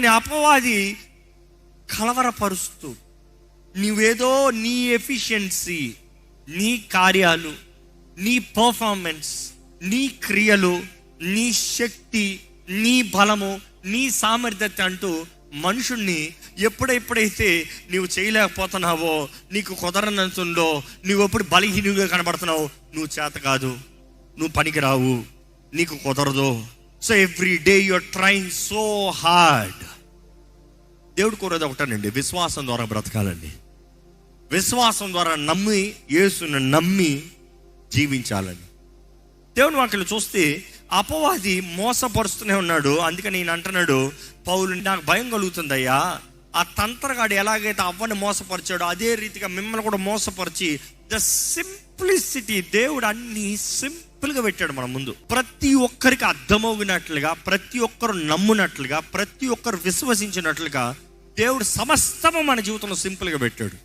కానీ అపవాది కలవరపరుస్తూ, నువ్వేదో నీ ఎఫిషియన్సీ, నీ కార్యాలు, నీ పర్ఫార్మెన్స్, నీ క్రియలు, నీ శక్తి, నీ బలము, నీ సామర్థ్యత అంటూ మనుషుణ్ణి ఎప్పుడైతే నీవు చేయలేకపోతున్నావో, నీకు కుదరనంతుందో, నువ్వు ఎప్పుడు బలహీనంగా కనబడుతున్నావు, నువ్వు చేత కాదు, నువ్వు పనికిరావు, నీకు కుదరదు. So every day you're trying so hard. దేవుడు కోరేది ఒకటేనండి, విశ్వాసం ద్వారా బ్రతకాలండి. విశ్వాసం ద్వారా నమ్మి, యేసుని నమ్మి జీవించాలని. దేవుని వాక్యం చూస్తే అపవాది మోసపరుస్తూనే ఉన్నాడు. అందుకని నేను అంటున్నాడు, పౌలు, నాకు భయం కలుగుతుందయ్యా, ఆ తంత్రగాడు ఎలాగైతే అవ్వని మోసపరిచాడో అదే రీతిగా మిమ్మల్ని కూడా మోసపరిచి, ద సింప్లిసిటీ, దేవుడు అన్ని సింపుల్గా పెట్టాడు మన ముందు. ప్రతి ఒక్కరికి అర్థమవునట్లుగా, ప్రతి ఒక్కరు నమ్మునట్లుగా, ప్రతి ఒక్కరు విశ్వసించినట్లుగా దేవుడు సమస్తము మన జీవితంలో సింపుల్గా పెట్టాడు.